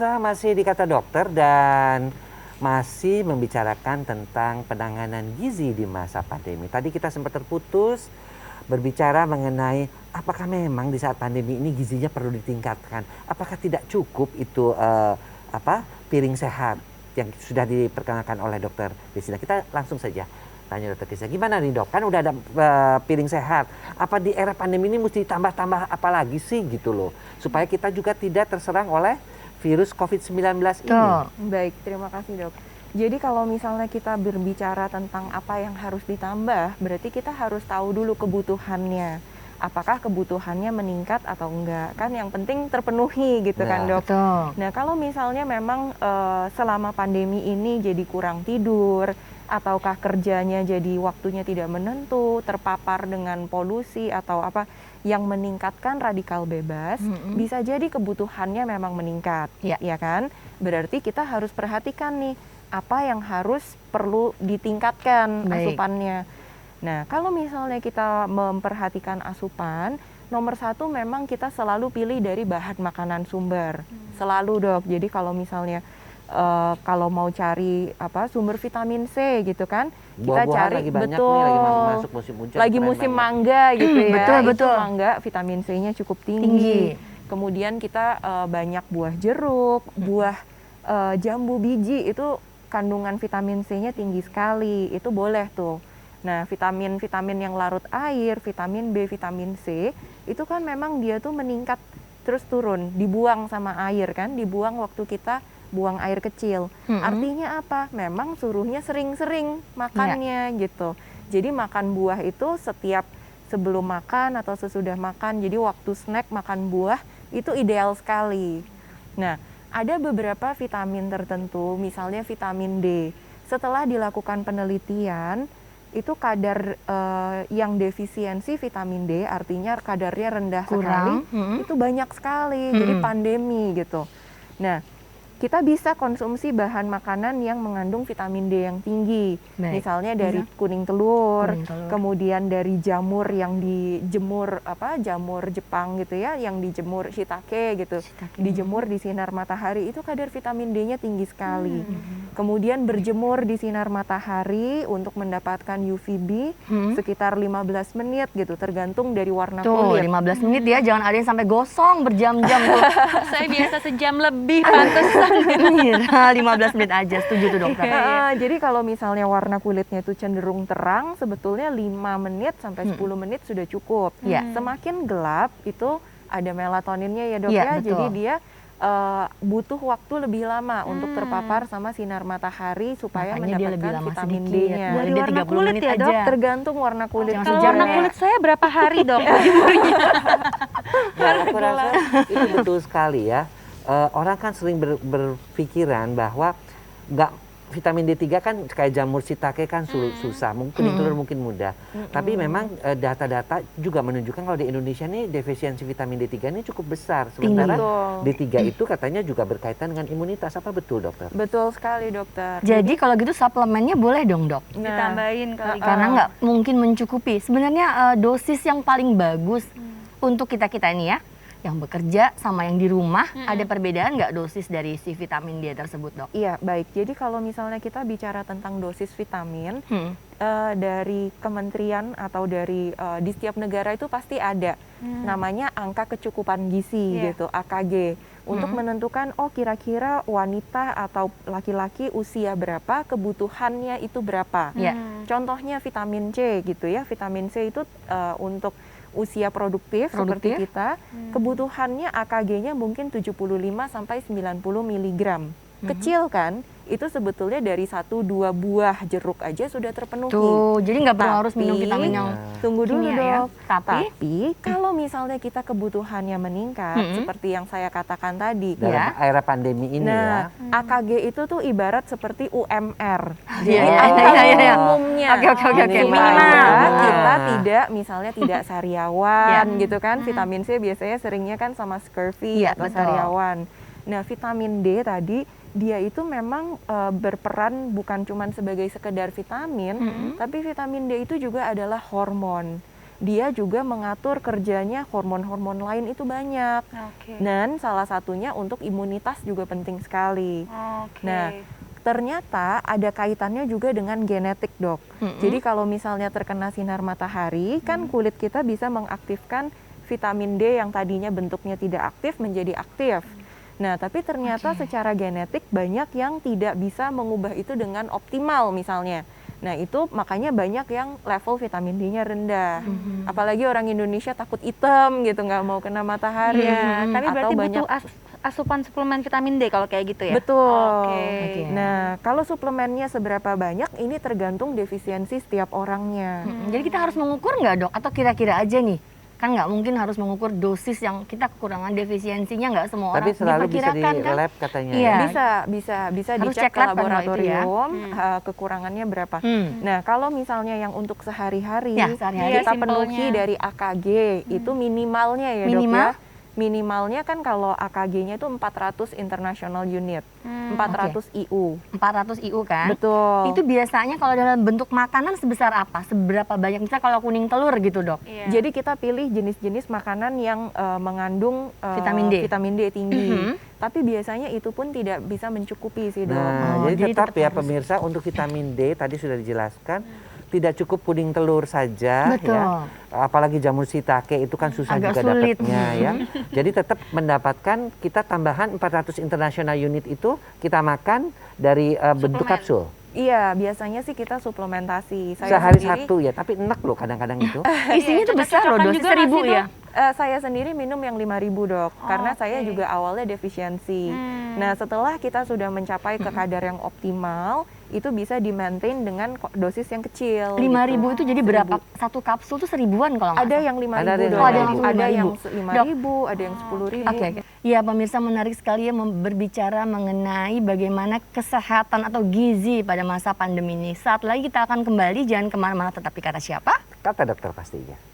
pemirsa, masih di Kata Dokter dan masih membicarakan tentang penanganan gizi di masa pandemi. Tadi kita sempat terputus berbicara mengenai apakah memang di saat pandemi ini gizinya perlu ditingkatkan. Apakah tidak cukup itu piring sehat yang sudah diperkenalkan oleh Dokter Desina. Kita langsung saja tanya Dokter Desina, gimana nih Dok? Kan udah ada piring sehat. Apa di era pandemi ini mesti tambah-tambah apa lagi sih gitu loh, supaya kita juga tidak terserang oleh virus COVID-19 ini. Baik, terima kasih Dok. Jadi kalau misalnya kita berbicara tentang apa yang harus ditambah, berarti kita harus tahu dulu kebutuhannya. Apakah kebutuhannya meningkat atau enggak? Kan yang penting terpenuhi gitu kan Dok. Betul. Nah kalau misalnya memang selama pandemi ini jadi kurang tidur, ataukah kerjanya jadi waktunya tidak menentu, terpapar dengan polusi atau apa yang meningkatkan radikal bebas, bisa jadi kebutuhannya memang meningkat, ya kan? Berarti kita harus perhatikan nih, apa yang harus perlu ditingkatkan asupannya. Nah, kalau misalnya kita memperhatikan asupan, nomor satu memang kita selalu pilih dari bahan makanan sumber, selalu Dok. Jadi kalau misalnya kalau mau cari sumber vitamin C gitu kan, kita cari lagi banyak betul nih, lagi masuk musim hujan, lagi musim mangga gitu ya. Betul. Itu mangga vitamin C-nya cukup tinggi. Kemudian kita banyak buah jeruk, buah jambu biji itu kandungan vitamin C-nya tinggi sekali. Itu boleh tuh. Nah, vitamin-vitamin yang larut air, vitamin B, vitamin C, itu kan memang dia tuh meningkat terus turun, dibuang sama air kan, dibuang waktu kita buang air kecil. Artinya apa? Memang suruhnya sering-sering makannya gitu. Jadi makan buah itu setiap sebelum makan atau sesudah makan. Jadi waktu snack makan buah itu ideal sekali. Nah, ada beberapa vitamin tertentu, misalnya vitamin D. Setelah dilakukan penelitian, itu kadar yang defisiensi vitamin D, artinya kadarnya rendah sekali, itu banyak sekali. Jadi pandemi gitu. Nah, kita bisa konsumsi bahan makanan yang mengandung vitamin D yang tinggi. Misalnya dari kuning telur, kemudian dari jamur yang dijemur, jamur Jepang gitu ya, yang dijemur shiitake gitu. Dijemur di sinar matahari, itu kadar vitamin D-nya tinggi sekali. Kemudian berjemur di sinar matahari untuk mendapatkan UVB sekitar 15 menit gitu, tergantung dari warna kulit. 15 menit ya, jangan ada yang sampai gosong berjam-jam. Saya biasa sejam lebih, pantesan. 15 menit aja, setuju tuh Dokter. Jadi kalau misalnya warna kulitnya itu cenderung terang, sebetulnya 5 menit sampai 10 menit sudah cukup. Semakin gelap itu ada melatoninnya ya Dok ya, betul. jadi dia butuh waktu lebih lama untuk terpapar sama sinar matahari supaya mendapatkan vitamin D-nya. Dari warna kulit ya Dok? Tergantung warna kulit. Kalau warna kulit saya berapa hari Dok jemurnya? Aku rasa itu betul sekali ya. Orang kan sering berpikiran bahwa vitamin D3 kan kayak jamur shiitake kan susah, mungkin telur mungkin mudah. Tapi memang data-data juga menunjukkan kalau di Indonesia nih defisiensi vitamin D3 ini cukup besar. Sementara D3 itu katanya juga berkaitan dengan imunitas. Apa betul Dokter? Betul sekali Dokter. Jadi kalau gitu suplemennya boleh dong Dok? Ditambahin kali. Karena nggak mungkin mencukupi. Sebenarnya dosis yang paling bagus untuk kita-kita ini ya, yang bekerja sama yang di rumah, ada perbedaan nggak dosis dari si vitamin D tersebut Dok? Iya, baik. Jadi kalau misalnya kita bicara tentang dosis vitamin, dari kementerian atau dari di setiap negara itu pasti ada namanya angka kecukupan gizi gitu, AKG. Untuk menentukan, kira-kira wanita atau laki-laki usia berapa, kebutuhannya itu berapa. Contohnya vitamin C gitu ya, vitamin C itu untuk usia produktif seperti kita, kebutuhannya AKG-nya mungkin 75 sampai 90 mg. Kecil kan? Itu sebetulnya dari 1-2 buah jeruk aja sudah terpenuhi. Tuh, jadi nggak perlu harus minum vitamin yang tunggu dulu kimia, Dok. ya? Tapi kalau misalnya kita kebutuhannya meningkat, seperti yang saya katakan tadi, dalam era pandemi ini ya. AKG itu tuh ibarat seperti UMR. Jadi angka umumnya. Oke. Minimal kita tidak sariawan gitu kan. Vitamin C biasanya seringnya kan sama scurvy atau sariawan. Nah, vitamin D tadi dia itu memang berperan bukan cuma sebagai sekedar vitamin, tapi vitamin D itu juga adalah hormon. dia juga mengatur kerjanya hormon-hormon lain itu banyak. Oke. Dan salah satunya untuk imunitas juga penting sekali. Oke. Nah, ternyata ada kaitannya juga dengan genetik, Dok. Jadi kalau misalnya terkena sinar matahari, kan kulit kita bisa mengaktifkan vitamin D yang tadinya bentuknya tidak aktif menjadi aktif. Nah, tapi ternyata secara genetik banyak yang tidak bisa mengubah itu dengan optimal misalnya. Nah, itu makanya banyak yang level vitamin D-nya rendah. Apalagi orang Indonesia takut hitam gitu, nggak mau kena matahari. Iya, tapi Atau berarti banyak butuh asupan suplemen vitamin D kalau kayak gitu ya? Betul. Oke. Nah, kalau suplemennya seberapa banyak ini tergantung defisiensi setiap orangnya. Jadi kita harus mengukur nggak, Dok? Atau kira-kira aja nih? Kan nggak mungkin harus mengukur dosis yang kita kekurangan defisiensinya, nggak semua orang Tapi selalu bisa di diperkirakan kan? lab katanya Iya. ya. Bisa Harus dicek cek ke lab kan kalau itu ya. laboratorium kekurangannya berapa. Nah, kalau misalnya yang untuk sehari-hari Ya, sehari-hari. kita Iya, penuhi simpelnya. dari AKG itu minimalnya ya, Minimal? Dok ya. Minimalnya kan kalau AKG-nya itu 400 international unit, 400 IU. 400 IU kan? Betul. Itu biasanya kalau dalam bentuk makanan sebesar apa? Seberapa banyak? Misalnya kalau kuning telur gitu, Dok. Iya. Jadi kita pilih jenis-jenis makanan yang mengandung Vitamin D. tinggi. Tapi biasanya itu pun tidak bisa mencukupi sih, Dok. Nah, Oh, jadi jadi tetap tetap ya harus- pemirsa, untuk vitamin D tadi sudah dijelaskan, tidak cukup kuning telur saja Betul. ya. Apalagi jamur shiitake itu kan susah Agak juga sulit. dapatnya ya. Jadi tetap mendapatkan kita tambahan 400 international unit itu kita makan dari bentuk Suplemen. kapsul. Iya, biasanya sih kita suplementasi. Sehari sendiri, satu ya, tapi enak loh kadang-kadang itu. Isinya tuh besar loh, cocok-cocokan dosis juga nggak 1000 sih, Dok? ya. Saya sendiri minum yang 5.000, Dok. Karena saya oke. juga awalnya defisiensi. Nah, setelah kita sudah mencapai ke kadar yang optimal, itu bisa di-maintain dengan dosis yang kecil. 5.000 gitu. itu jadi berapa? Satu kapsul tuh 1000-an kalau nggak Ada salah. yang 5.000, Ada Dok. yang Oh, ada yang langsung Ada yang 5.000. 5.000, ada yang 10.000. Oke, oke. Ya, pemirsa, menarik sekali ya berbicara mengenai bagaimana kesehatan atau gizi pada masa pandemi ini. Saat lagi kita akan kembali, jangan kemana-mana, tetap di Kata Siapa? Kata dokter pastinya.